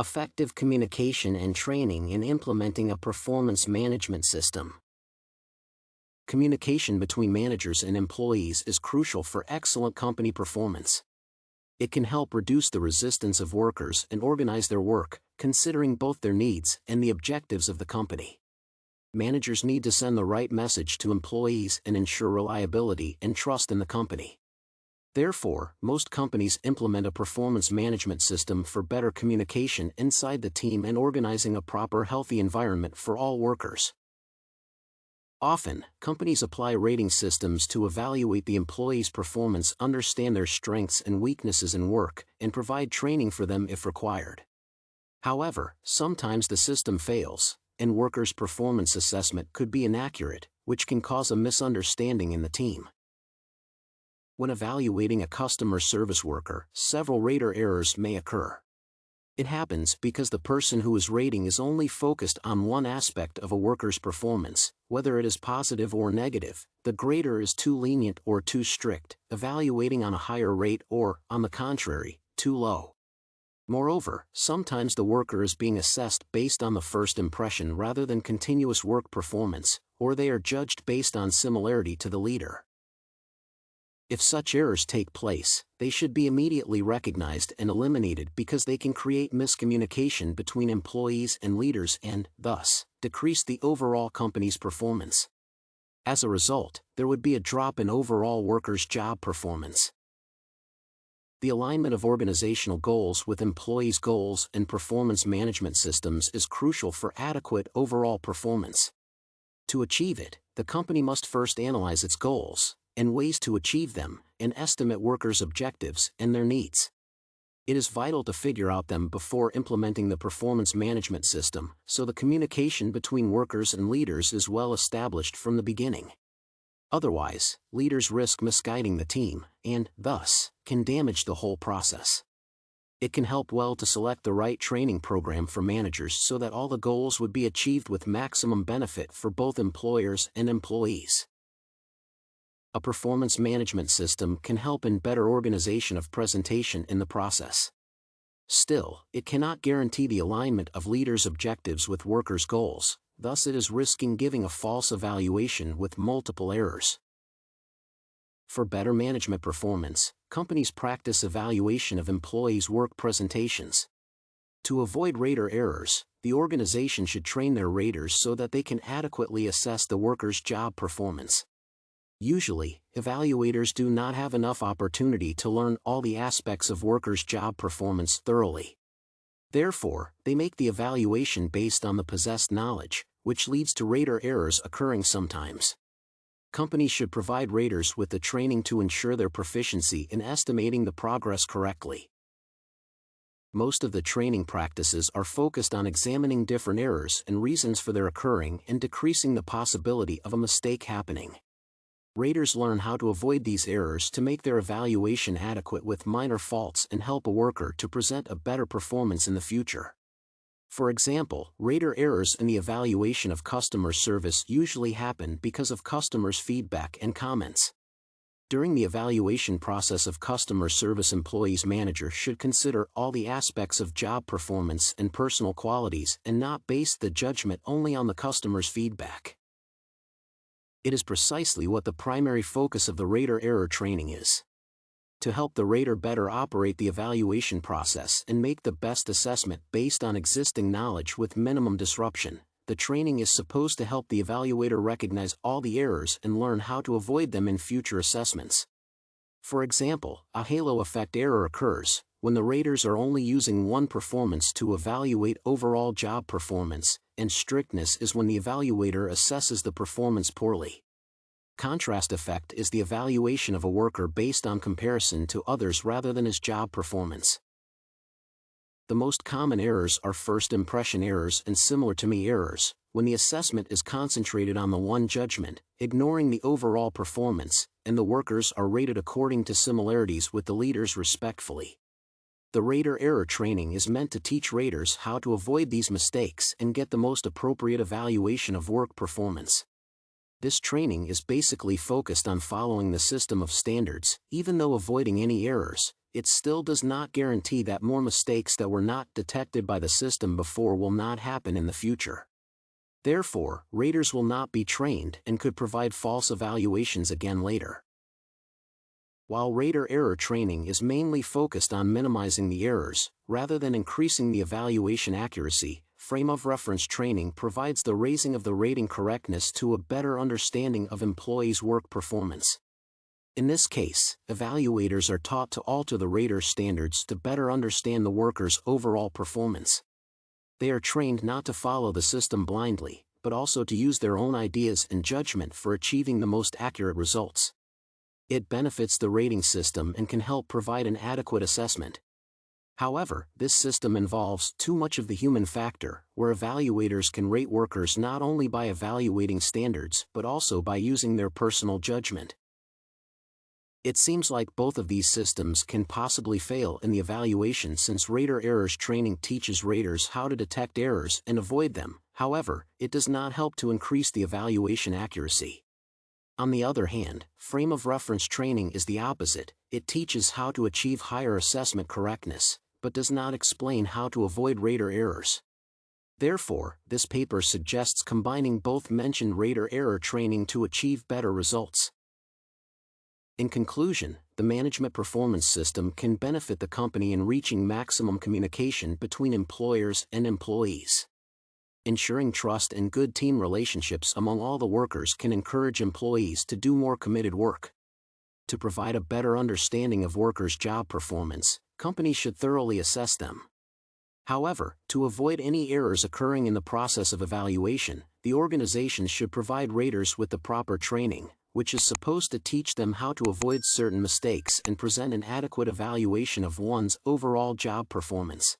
Effective communication and training in implementing a performance management system. Communication between managers and employees is crucial for excellent company performance. It can help reduce the resistance of workers and organize their work, considering both their needs and the objectives of the company. Managers need to send the right message to employees and ensure reliability and trust in the company. Therefore, most companies implement a performance management system for better communication inside the team and organizing a proper, healthy environment for all workers. Often, companies apply rating systems to evaluate the employees' performance, understand their strengths and weaknesses in work, and provide training for them if required. However, sometimes the system fails, and workers' performance assessment could be inaccurate, which can cause a misunderstanding in the team. When evaluating a customer service worker, several rater errors may occur. It happens because the person who is rating is only focused on one aspect of a worker's performance, whether it is positive or negative. The grader is too lenient or too strict, evaluating on a higher rate, or, on the contrary, too low. Moreover, sometimes the worker is being assessed based on the first impression rather than continuous work performance, or they are judged based on similarity to the leader. If such errors take place, they should be immediately recognized and eliminated because they can create miscommunication between employees and leaders and, thus, decrease the overall company's performance. As a result, there would be a drop in overall workers' job performance. The alignment of organizational goals with employees' goals and performance management systems is crucial for adequate overall performance. To achieve it, the company must first analyze its goals and ways to achieve them, and estimate workers' objectives and their needs. It is vital to figure out them before implementing the performance management system, so the communication between workers and leaders is well established from the beginning. Otherwise, leaders risk misguiding the team, and, thus, can damage the whole process. It can help well to select the right training program for managers so that all the goals would be achieved with maximum benefit for both employers and employees. A performance management system can help in better organization of presentation in the process. Still, it cannot guarantee the alignment of leaders' objectives with workers' goals, thus it is risking giving a false evaluation with multiple errors. For better management performance, companies practice evaluation of employees' work presentations. To avoid rater errors, the organization should train their raters so that they can adequately assess the workers' job performance. Usually, evaluators do not have enough opportunity to learn all the aspects of workers' job performance thoroughly. Therefore, they make the evaluation based on the possessed knowledge, which leads to rater errors occurring sometimes. Companies should provide raters with the training to ensure their proficiency in estimating the progress correctly. Most of the training practices are focused on examining different errors and reasons for their occurring and decreasing the possibility of a mistake happening. Raters learn how to avoid these errors to make their evaluation adequate with minor faults and help a worker to present a better performance in the future. For example, rater errors in the evaluation of customer service usually happen because of customers' feedback and comments. During the evaluation process of customer service, employees' managers should consider all the aspects of job performance and personal qualities and not base the judgment only on the customer's feedback. It is precisely what the primary focus of the rater error training is. To help the rater better operate the evaluation process and make the best assessment based on existing knowledge with minimum disruption, the training is supposed to help the evaluator recognize all the errors and learn how to avoid them in future assessments. For example, a halo effect error occurs when the raters are only using one performance to evaluate overall job performance, and strictness is when the evaluator assesses the performance poorly. Contrast effect is the evaluation of a worker based on comparison to others rather than his job performance. The most common errors are first impression errors and similar-to-me errors, when the assessment is concentrated on the one judgment, ignoring the overall performance, and the workers are rated according to similarities with the leaders respectfully. The rater error training is meant to teach raters how to avoid these mistakes and get the most appropriate evaluation of work performance. This training is basically focused on following the system of standards, even though avoiding any errors, it still does not guarantee that more mistakes that were not detected by the system before will not happen in the future. Therefore, raters will not be trained and could provide false evaluations again later. While rater error training is mainly focused on minimizing the errors, rather than increasing the evaluation accuracy, frame of reference training provides the raising of the rating correctness to a better understanding of employees' work performance. In this case, evaluators are taught to alter the rater standards to better understand the worker's overall performance. They are trained not to follow the system blindly, but also to use their own ideas and judgment for achieving the most accurate results. It benefits the rating system and can help provide an adequate assessment. However, this system involves too much of the human factor, where evaluators can rate workers not only by evaluating standards but also by using their personal judgment. It seems like both of these systems can possibly fail in the evaluation, since rater errors training teaches raters how to detect errors and avoid them. However, it does not help to increase the evaluation accuracy. On the other hand, frame of reference training is the opposite. It teaches how to achieve higher assessment correctness, but does not explain how to avoid rater errors. Therefore, this paper suggests combining both mentioned rater error training to achieve better results. In conclusion, the management performance system can benefit the company in reaching maximum communication between employers and employees. Ensuring trust and good team relationships among all the workers can encourage employees to do more committed work. To provide a better understanding of workers' job performance, companies should thoroughly assess them. However, to avoid any errors occurring in the process of evaluation, the organization should provide raters with the proper training, which is supposed to teach them how to avoid certain mistakes and present an adequate evaluation of one's overall job performance.